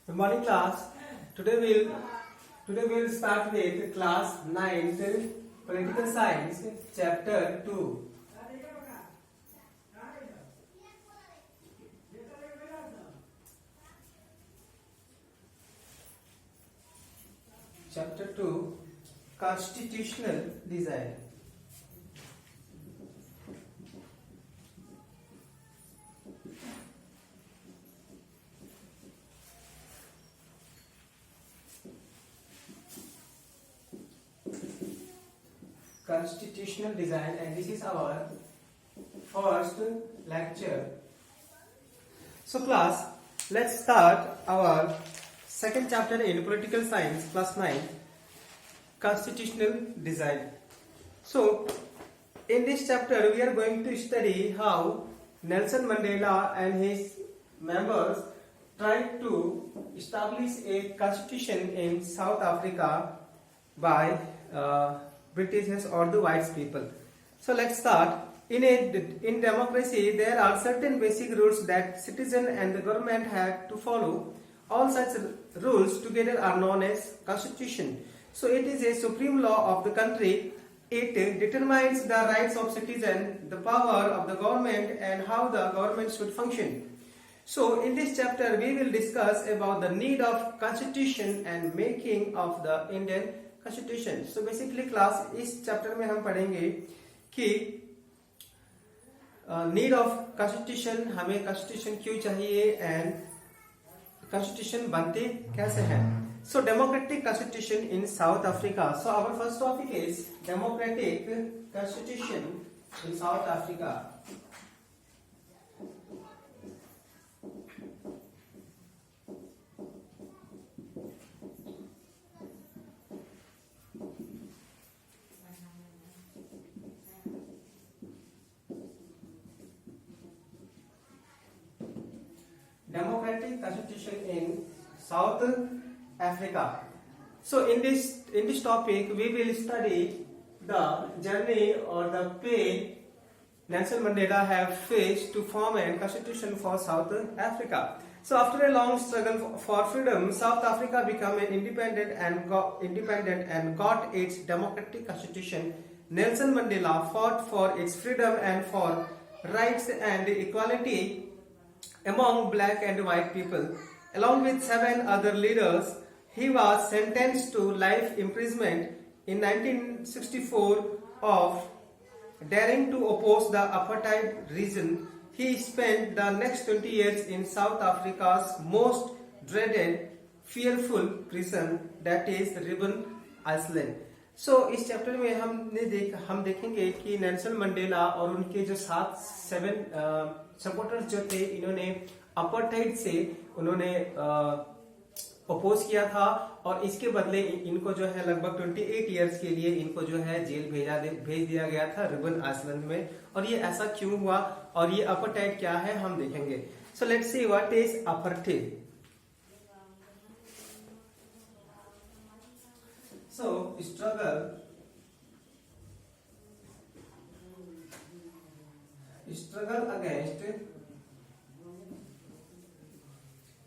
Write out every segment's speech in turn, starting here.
Good morning, class. Today we'll start with class 9th Political Science, chapter 2. Chapter 2, Constitutional Design. Constitutional design, and this is our first lecture. So class, let's start our second chapter in political science, class 9, constitutional design. So in this chapter we are going to study how Nelson Mandela and his members tried to establish a constitution in South Africa by Britishers or the white people. So let's start. In democracy, there are certain basic rules that citizen and the government have to follow. All such rules together are known as constitution. So it is a supreme law of the country. It determines the rights of citizen, the power of the government, and how the government should function. So in this chapter, we will discuss about the need of constitution and making of the Indian Constitution. So basically class, इस chapter में हम पढ़ेंगे कि need of constitution, हमें constitution क्यों चाहिए and constitution बनते कैसे हैं. So democratic constitution in South Africa. So our first topic is democratic constitution in South Africa. Democratic Constitution in South Africa. So in this topic we will study the journey or the pain Nelson Mandela have faced to form a constitution for South Africa. So after a long struggle for freedom, South Africa became an independent and got its democratic constitution. Nelson Mandela fought for its freedom and for rights and equality among black and white people. Along with 7 other leaders, he was sentenced to life imprisonment in 1964 of daring to oppose the apartheid regime. He spent the next 20 years in South Africa's most dreaded, fearful prison, that is Robben Island. So इस chapter में हम देखेंगे कि Nelson Mandela और उनके जो 7 supporters जो थे, इन्होंने अपार्थाइड से उन्होंने अपोज किया था और इसके बदले इनको जो है लगभग 28 इयर्स के लिए इनको जो है जेल भेज दिया गया था रिबन आइलैंड में. और ये ऐसा क्यों हुआ और ये अपार्थाइड क्या है हम देखेंगे. सो let's see what is apartheid. So struggle against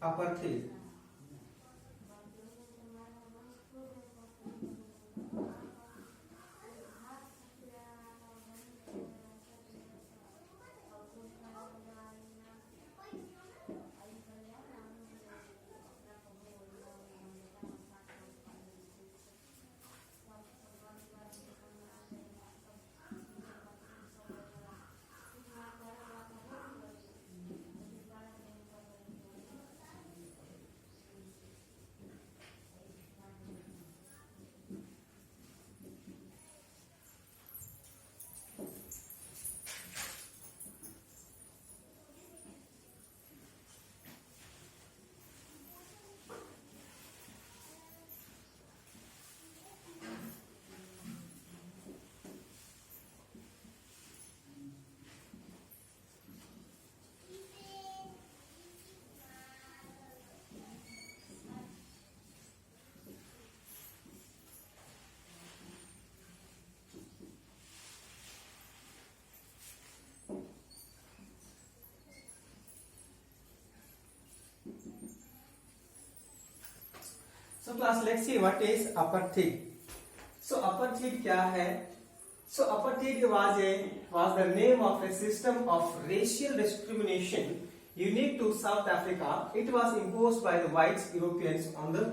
apartheid. So class, let's see what is apartheid. So apartheid क्या है? So apartheid was the name of a system of racial discrimination unique to South Africa. It was imposed by the whites Europeans on the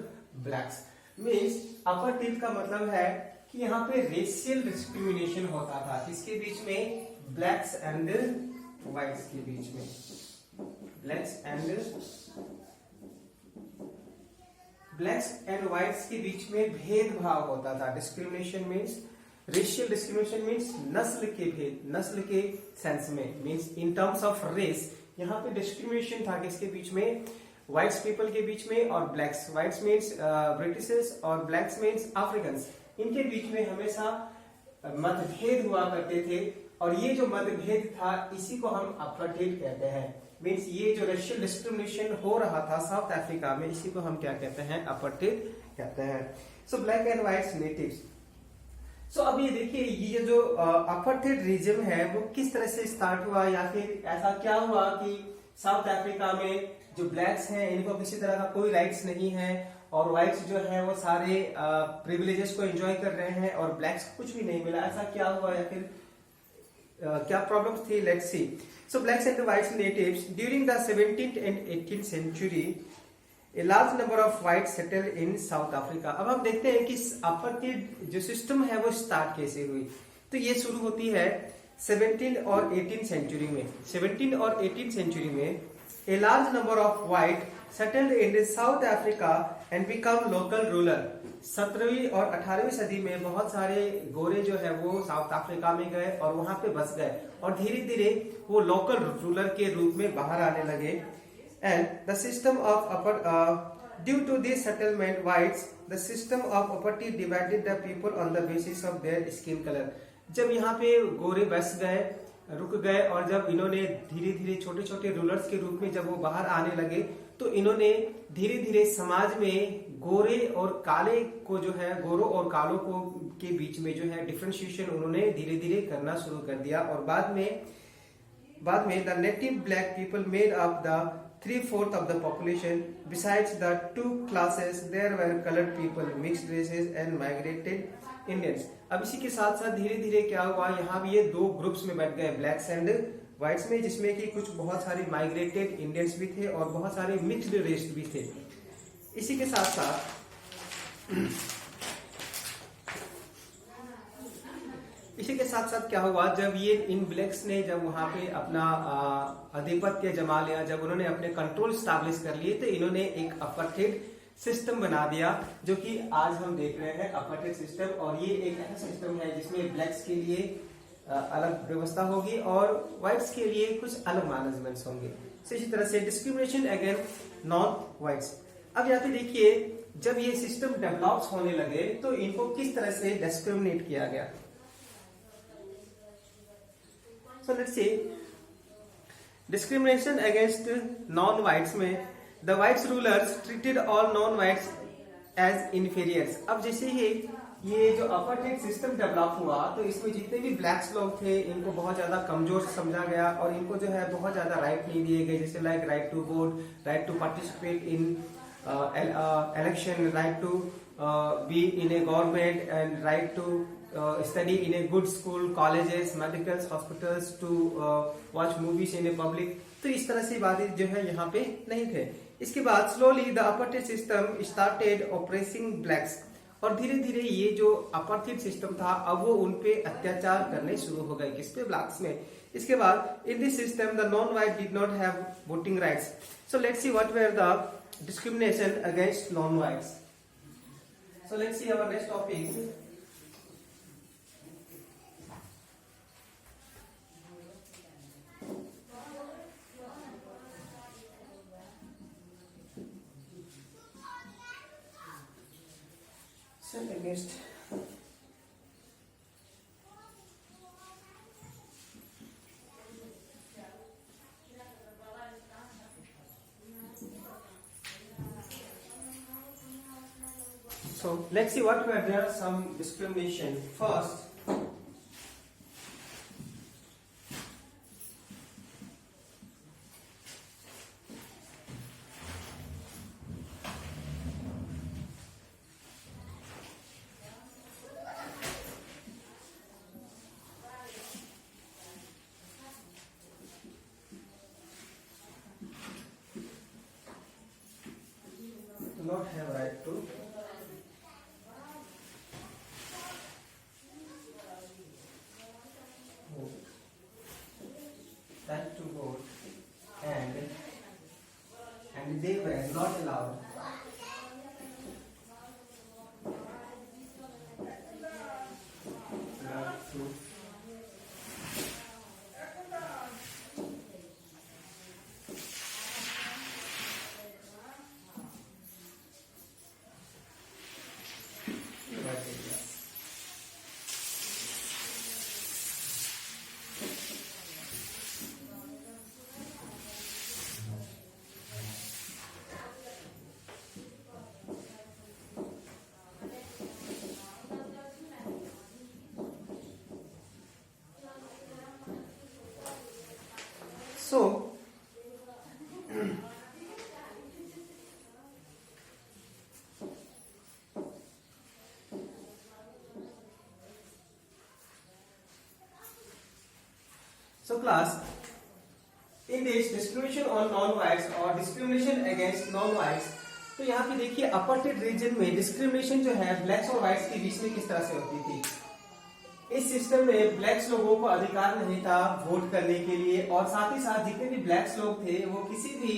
blacks. Means apartheid का मतलब है कि यहाँ पे racial discrimination होता था किसके बीच में? ब्लैक्स एंड व्हाइट्स के बीच में. ब्लैक्स एंड व्हाइट्स के बीच में भेदभाव होता था. Discrimination means, racial discrimination means नस्ल के भेद, नस्ल के सेंस में, means in terms of race. यहाँ पे डिस्क्रिमिनेशन था किसके बीच में? व्हाइट्स पीपल के बीच में और ब्लैक्स. व्हाइट्स मीन्स ब्रिटिशर्स और ब्लैक्स मीन्स अफ्रीकन्स. इनके बीच में हमेशा मतभेद हुआ करते थे और ये जो मतभेद था इसी को हम अपार्थाइड कहते हैं. मीन्स ये जो रेशियल डिस्क्रिमिनेशन हो रहा था साउथ अफ्रीका में, इसी को हम क्या कहते हैं? अपार्थाइड कहते हैं. So black and white natives. सो अब ये देखिए, ये जो अपार्थाइड रीजन है वो किस तरह से स्टार्ट हुआ, या फिर ऐसा क्या हुआ कि साउथ अफ्रीका में जो ब्लैक्स हैं इनको किसी तरह का कोई राइट्स नहीं है और व्हाइट्स जो है वो सारे प्रिविलेजेस को एंजॉय कर रहे हैं और ब्लैक्स को कुछ भी नहीं मिला. ऐसा क्या हुआ या फिर क्या प्रॉब्लम्स थी? Let's see. So blacks and whites natives during the 17th and 18th century a large number of whites settled in South Africa. अब हम देखते हैं कि अपार्थाइड जो सिस्टम है वो स्टार्ट कैसे हुई. तो ये शुरू होती है 17 और 18 सेंचुरी में. 17 और 18 सेंचुरी में a large number of white settled in South Africa and become local ruler. 17वीं और 18वीं सदी में बहुत सारे गोरे जो है वो साउथ अफ्रीका में गए और वहां पे बस गए और धीरे धीरे वो लोकल रूलर के रूप में बाहर आने लगे. And the system of due to this settlement whites the system of apartheid divided the people on the basis of their skin colour. जब यहाँ पे गोरे बस गए, रुक गए और जब इन्होंने धीरे धीरे छोटे छोटे रूलर्स के रूप में जब वो बाहर आने लगे तो इन्होंने धीरे धीरे समाज में गोरे और काले को जो है, गोरों और कालों को के बीच में जो है डिफरेंशिएशन उन्होंने धीरे धीरे करना शुरू कर दिया. और बाद में the native black people made up the 3/4 of the population. Besides the two classes, there were colored people, mixed races, and migrated Indians. अब इसी के साथ साथ धीरे धीरे क्या हुआ, यहाँ भी ये दो ग्रुप्स में बैठ गए, ब्लैक्स एंड व्हाइट्स में, जिसमें कि कुछ बहुत सारे माइग्रेटेड इंडियंस भी थे और बहुत सारे मिक्स्ड रेस भी थे. इसी के साथ साथ क्या हुआ, जब ये इन ब्लैक्स ने जब वहां पे अपना आधिपत्य जमा लिया, जब उन्होंने अपने कंट्रोल स्टैब्लिश कर लिए, तो इन्होंने एक अपार्थाइड सिस्टम बना दिया जो कि आज हम देख रहे हैं अपार्थाइड सिस्टम. और ये एक ऐसा सिस्टम है जिसमें ब्लैक्स के लिए अलग व्यवस्था होगी और व्हाइट्स के लिए कुछ अलग मैनेजमेंट्स होंगे. इसी तरह से डिस्क्रिमिनेशन अगेंस्ट नॉन व्हाइट्स. अब यहाँ पे देखिए, जब ये सिस्टम डेवलप होने लगे तो इनको किस तरह से डिस्क्रिमिनेट किया गया. So let's see, discrimination against non-whites में the whites rulers treated all non-whites as inferiors. अब जैसे ही ये जो अपार्थाइड सिस्टम डेवलप हुआ तो इसमें जितने भी ब्लैक्स लोग थे इनको बहुत ज्यादा कमजोर समझा गया और इनको जो है बहुत ज्यादा राइट नहीं दिए गए, जैसे like right to vote, right to participate in election, right to be in a government, and right to study in a good school, colleges, medicals, hospitals, to watch movies in a public. तो इस तरह से बातें जो है यहाँ पे नहीं थे. इसके बाद slowly the apartheid system started operating blacks. और धीरे धीरे ये जो अपार्थाइड सिस्टम था अब वो उनपे अत्याचार करने शुरू हो गए, किस पे? ब्लैक्स में. इसके बाद in this system the non white did not have voting rights. So let's see what were the discrimination against non-whites. So let's see our next topic. So against So let's see what were there some discrimination. First, not have right to vote, right to vote, and they were not allowed to so So class, in this discrimination on non-whites और discrimination against non-whites, तो यहाँ पे देखिए अपर्टेड reason में discrimination जो है blacks और whites के बीच में किस तरह से होती थी। इस सिस्टम में ब्लैक्स लोगों को अधिकार नहीं था वोट करने के लिए, और साथ ही साथ जितने भी ब्लैक्स लोग थे वो किसी भी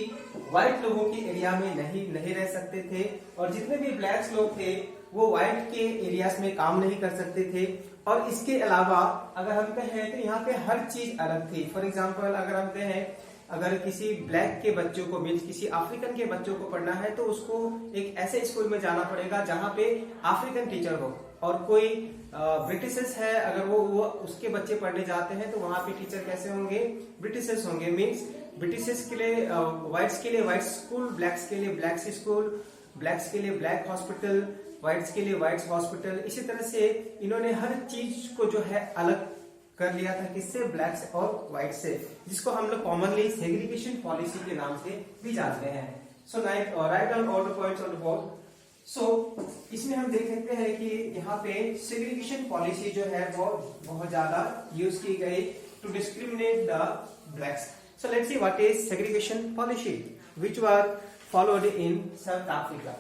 व्हाइट लोगों के एरिया में नहीं रह सकते थे, और जितने भी ब्लैक्स लोग थे वो व्हाइट के एरियाज में काम नहीं कर सकते थे। और इसके अलावा अगर हम कहें तो यहाँ पे हर चीज अलग थी। फॉर एग्जाम्पल अगर हम कहें अगर किसी ब्लैक के बच्चों को मीन्स किसी अफ्रीकन के बच्चों को पढ़ना है तो उसको एक ऐसे स्कूल में जाना पड़ेगा जहाँ पे अफ्रीकन टीचर हो, और कोई ब्रिटिशर्स है अगर वो उसके बच्चे पढ़ने जाते हैं तो वहां पे टीचर कैसे होंगे, ब्रिटिशर्स होंगे। मीन्स ब्रिटिशर्स के लिए व्हाइट्स के लिए व्हाइट स्कूल, ब्लैक्स के लिए ब्लैक्स स्कूल, ब्लैक्स के लिए ब्लैक हॉस्पिटल, व्हाइट्स के लिए व्हाइट्स हॉस्पिटल। इसी तरह से इन्होंने हर चीज को जो है अलग कर लिया था, किससे, ब्लैक्स और व्हाइट से, जिसको हम लोग कॉमनली सेग्रीगेशन पॉलिसी के नाम से भी जानते हैं। So write down all the points on the board. So इसमें हम देख सकते हैं कि यहाँ पे सेग्रीगेशन पॉलिसी जो है वो बहुत ज्यादा यूज की गई to discriminate the blacks. So let's see what is segregation policy which were followed in South Africa.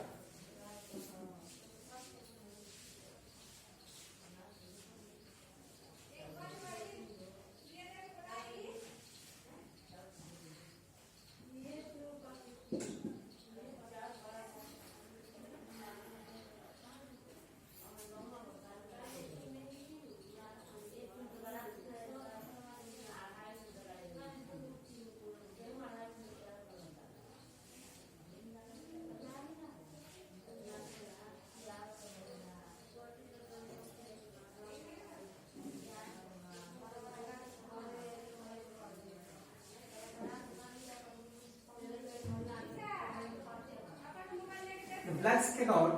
Blacks cannot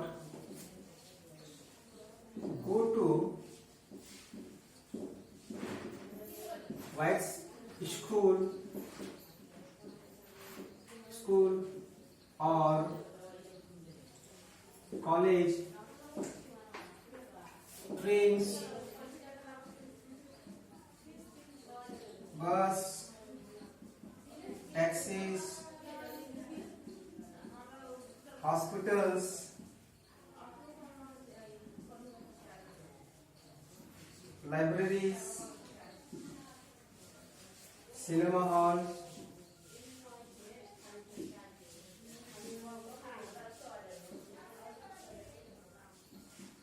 go to whites school or college, trains, bus, taxis, hospitals, libraries, cinema hall,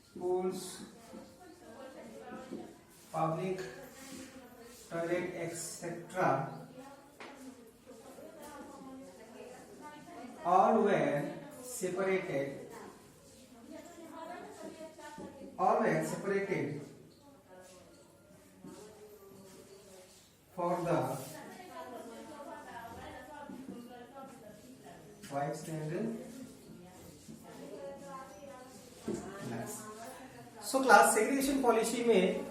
schools, public toilet, etc. all were separated for the whites and blacks. So class segregation policy में,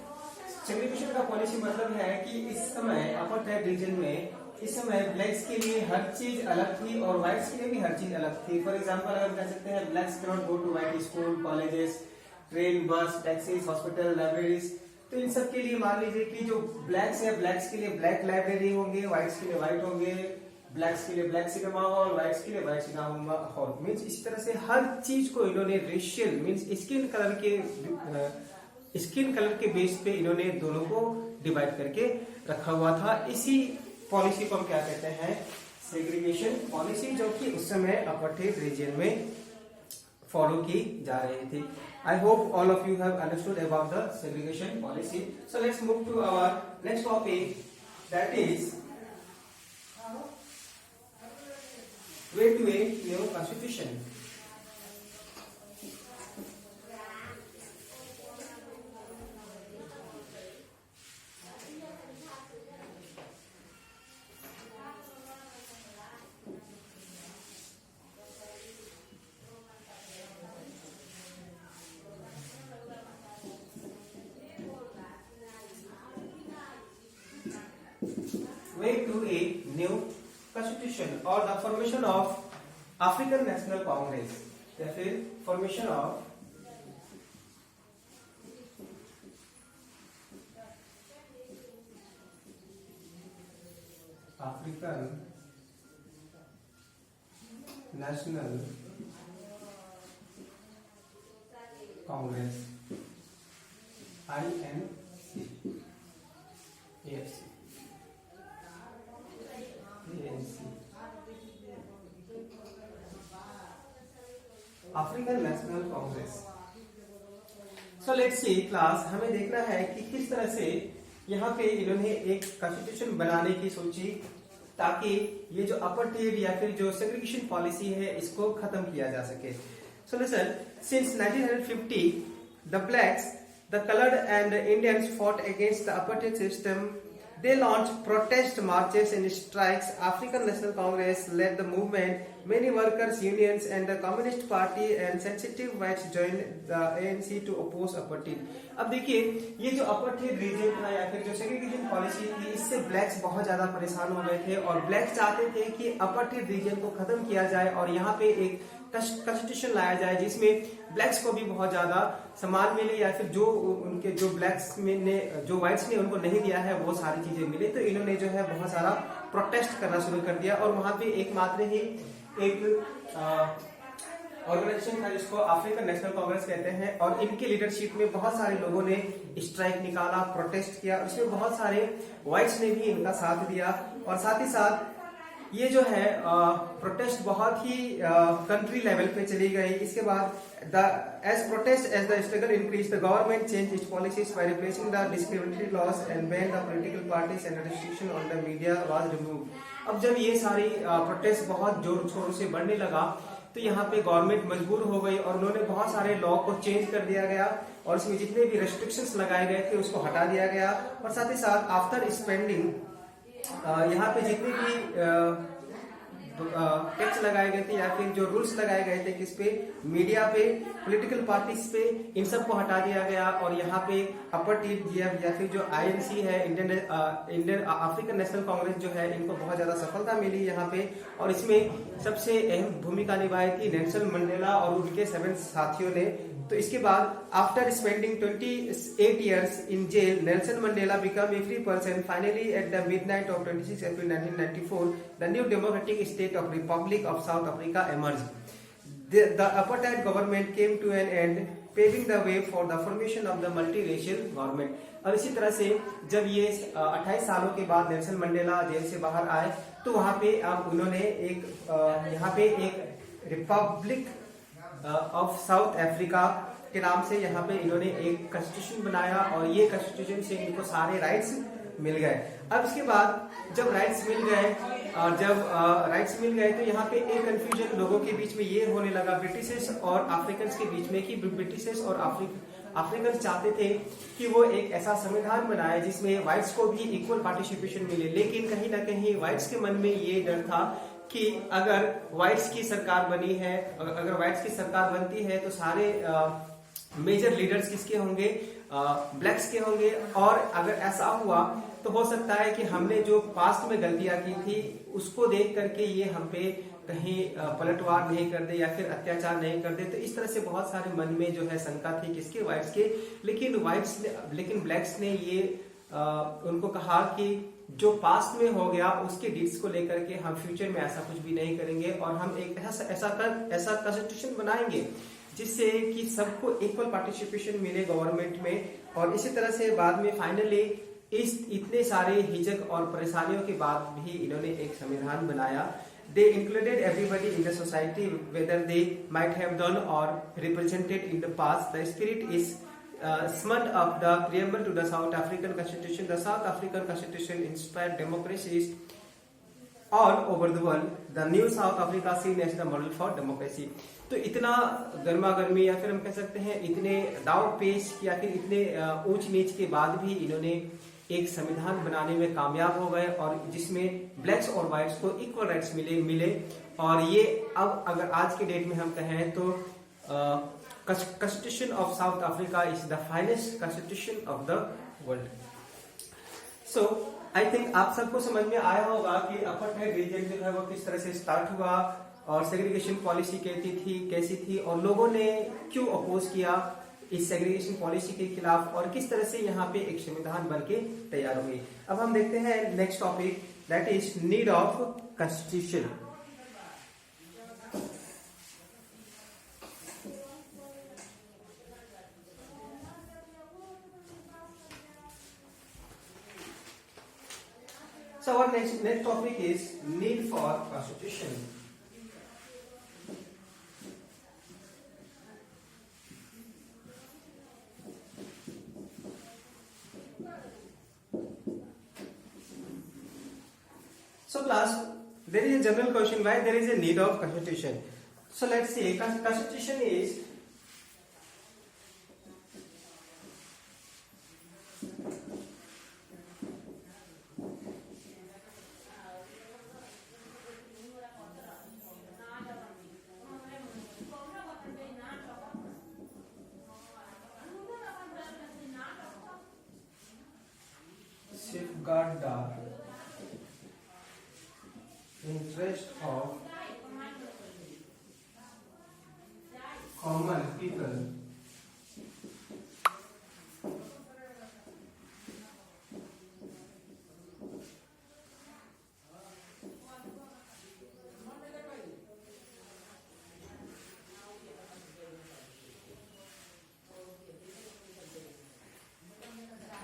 segregation का policy मतलब है कि इस समय apartheid reason में इस समय ब्लैक्स के लिए हर चीज अलग थी और व्हाइट्स के लिए भी हर चीज अलग थी। फॉर एग्जांपल अगर हम कह सकते हैं blacks can not go to white school, colleges, train, bus, taxis, hospital, libraries. तो इन सब के लिए मान लीजिए कि जो ब्लैक्स है, ब्लैक्स के लिए ब्लैक लाइब्रेरी होंगे, व्हाइट्स के लिए व्हाइट होंगे, ब्लैक्स के लिए ब्लैक सिनेमा हॉल, व्हाइट्स के लिए व्हाइट सिनेमा हॉल। मीन्स इसी तरह से हर चीज को इन्होंने रेशियल मीन्स स्किन कलर के बेस पे इन्होंने दोनों को डिवाइड करके रखा हुआ था। इसी पॉलिसी को हम क्या कहते हैं, सेग्रीगेशन पॉलिसी, जो कि उस समय अपार्थाइड रीजन में फॉलो की जा रही थी। I hope all of you have understood about the segregation policy. So let's move to our next topic, that is way to a new constitution. Way to a new constitution or the formation of African National Congress, या फिर formation of African National Congress, INC, AFC, African national Congress. So let's C class, हमें देखना है कि किस तरह से यहाँ पे इन्होंने एक कॉन्स्टिट्यूशन बनाने की सोची ताकि ये जो अपार्थाइड या फिर जो सेग्रीगेशन पॉलिसी है इसको खत्म किया जा सके। So listen, since 1950 the blacks, the coloured and Indians fought against the apartheid system. They launched protest marches and strikes. African National Congress led the movement. Many workers' unions and the Communist Party and sensitive whites joined the ANC to oppose apartheid. अब देखिए, ये जो apartheid regime था या फिर जो segregation policy थी, इससे blacks बहुत ज्यादा परेशान हो गए थे और blacks चाहते थे कि apartheid regime को खत्म किया जाए और यहाँ पे एक कॉन्स्टिट्यूशन लाया जाए जिसमें ब्लैक्स को भी बहुत ज्यादा सम्मान मिले या फिर जो उनके जो ब्लैक्स में ने जो व्हाइट्स ने उनको नहीं दिया है वो सारी चीजें मिले। तो इन्होंने जो है बहुत सारा प्रोटेस्ट करना शुरू कर दिया और वहां पे एकमात्र ही एक ऑर्गेनाइजेशन था जिसको अफ्रीकन नेशनल कांग्रेस कहते हैं और इनकी लीडरशिप में बहुत सारे लोगों ने स्ट्राइक निकाला, प्रोटेस्ट किया। उसमें बहुत सारे व्हाइट्स ने भी इनका साथ दिया और साथ ही साथ ये जो है प्रोटेस्ट बहुत ही कंट्री लेवल पे चली गई। इसके बाद as protest as the struggle increase the government change its policies by replacing the discriminatory laws and ban the political parties and restriction on the media was removed. अब जब ये सारी प्रोटेस्ट बहुत जोर शोर से बढ़ने लगा तो यहाँ पे गवर्नमेंट मजबूर हो गई और उन्होंने बहुत सारे लॉ को चेंज कर दिया गया और इसमें जितने भी रेस्ट्रिक्शंस लगाए गए थे उसको हटा दिया गया और साथ ही साथ आफ्टर स्पेंडिंग यहाँ पे जितने भी टैक्स लगाए गए थे या फिर जो रूल्स लगाए गए थे किस पे, मीडिया पे, पॉलिटिकल पार्टीज पे, इन सब को हटा दिया गया और यहाँ पे अपार्थाइड या फिर जो आईएनसी है, इंडियन अफ्रीकन नेशनल कांग्रेस जो है, इनको बहुत ज्यादा सफलता मिली यहाँ पे और इसमें सबसे अहम भूमिका निभाई थी नेल्सन मंडेला और उनके 7 साथियों ने। तो इसके बाद after spending 28 years in jail, Nelson Mandela became a free person. Finally, at the midnight of 26 April 1994, the new democratic state of Republic of South Africa emerged. The apartheid government came to an end, paving the way for the formation of the multiracial government. और इसी तरह से जब ये 28 सालों के बाद Nelson Mandela jail से बाहर आए तो वहां पे अब उन्होंने यहाँ पे एक रिपब्लिक ऑफ साउथ अफ्रीका के नाम से यहाँ पे इन्होंने एक कॉन्स्टिट्यूशन बनाया और ये कॉन्स्टिट्यूशन से इनको सारे राइट्स मिल गए। अब इसके बाद जब राइट्स मिल गए और जब राइट्स मिल गए तो यहाँ पे एक कंफ्यूजन लोगों के बीच में ये होने लगा ब्रिटिशर्स और अफ्रीकन के बीच में कि ब्रिटिशर्स और अफ्रीकन चाहते थे कि वो एक ऐसा संविधान बनाए जिसमें व्हाइट्स को भी इक्वल पार्टिसिपेशन मिले, लेकिन कहीं ना कहीं व्हाइट्स के मन में ये डर था कि अगर व्हाइट्स की सरकार बनी है, अगर व्हाइट्स की सरकार बनती है तो सारे मेजर लीडर्स किसके होंगे, ब्लैक्स के होंगे और अगर ऐसा हुआ तो हो सकता है कि हमने जो पास्ट में गलतियां की थी उसको देख करके ये हम पे कहीं पलटवार नहीं कर दे या फिर अत्याचार नहीं कर दे। तो इस तरह से बहुत सारे मन में जो है शंका थी किसके, व्हाइट्स के। लेकिन ब्लैक्स ने ये उनको कहा कि जो पास्ट में हो गया उसके डीड्स को लेकर के हम फ्यूचर में ऐसा कुछ भी नहीं करेंगे, और हम एक ऐसा कॉन्स्टिट्यूशन बनाएंगे जिससे कि सबको इक्वल पार्टिसिपेशन मिले गवर्नमेंट में। और इसी तरह से बाद में फाइनली इस इतने सारे हिचक और परेशानियों के बाद भी इन्होंने एक संविधान बनाया। They included everybody in the society, whether they might have done or represented in the past. The spirit is summed up the preamble to the South African Constitution. The South African Constitution inspired democracies all over the world. The new South Africa seen as the model for democracy. तो इतना गर्मा गर्मी या फिर हम कह सकते हैं इतने दाव पेश या फिर इतने ऊंच नीच के बाद भी इन्होंने एक संविधान बनाने में कामयाब हो गए, और जिसमें ब्लैक्स और व्हाइट्स को इक्वल राइट्स मिले। और ये अब अगर आज के डेट में हम कहें तो constitution of south Africa is the finest constitution of the world. So I think आप सबको समझ में आया होगा कि अपार्टहाइड रीजन जो है वो किस तरह से स्टार्ट हुआ, और सेग्रीगेशन पॉलिसी कैसी थी, और लोगों ने क्यों अपोज किया इस सेग्रीगेशन पॉलिसी के खिलाफ, और किस तरह से यहाँ पे एक संविधान बनके तैयार हुई। अब हम देखते हैं next topic, that is need of constitution. So our next topic is need for constitution. So class, there is a general question why there is a need of constitution. So let's see, constitution is safeguard the interest of common people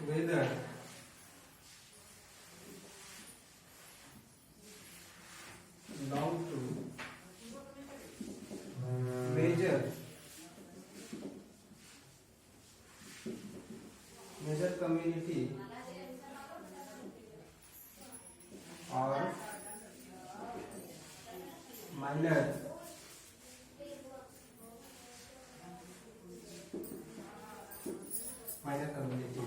whether belong to major community or minor community.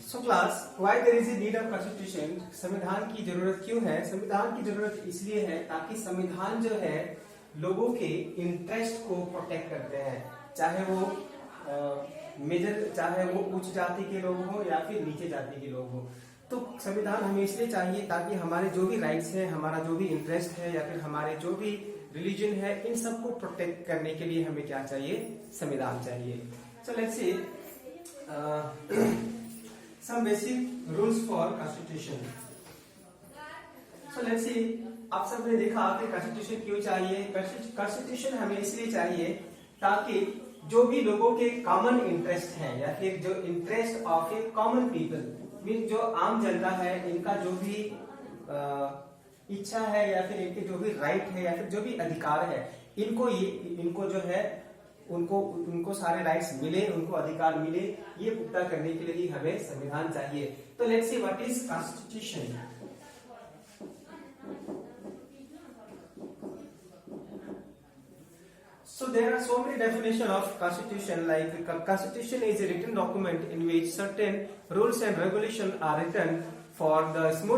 So class, why there is a need of constitution? संविधान की जरूरत क्यों है? संविधान की जरूरत इसलिए है ताकि संविधान जो है लोगों के इंटरेस्ट को प्रोटेक्ट करते हैं, चाहे वो चाहे वो उच्च जाति के लोग हो या फिर नीचे जाति के लोग हो। तो संविधान हमें इसलिए चाहिए ताकि हमारे जो भी राइट्स हैं, हमारा जो भी इंटरेस्ट है या फिर हमारे जो भी रिलीजन है, इन सबको प्रोटेक्ट करने के लिए हमें क्या चाहिए? संविधान चाहिए। सो let's C some basic rules for constitution. So let's see, आप सबने देखा कि constitution क्यों चाहिए? constitution हमें इसलिए चाहिए ताकि जो भी लोगों के कॉमन इंटरेस्ट हैं या फिर जो interest of A common people, mean जो आम जनता है, इनका जो भी इच्छा है या फिर इनके जो भी राइट है या फिर जो भी अधिकार है, इनको जो है उनको सारे राइट्स मिले, उनको अधिकार मिले, ये पुख्ता करने के लिए ही हमें संविधान चाहिए। तो let's see what is constitution. So there are so many definitions of constitution, like constitution is a written document in which certain rules and regulations are written for the smooth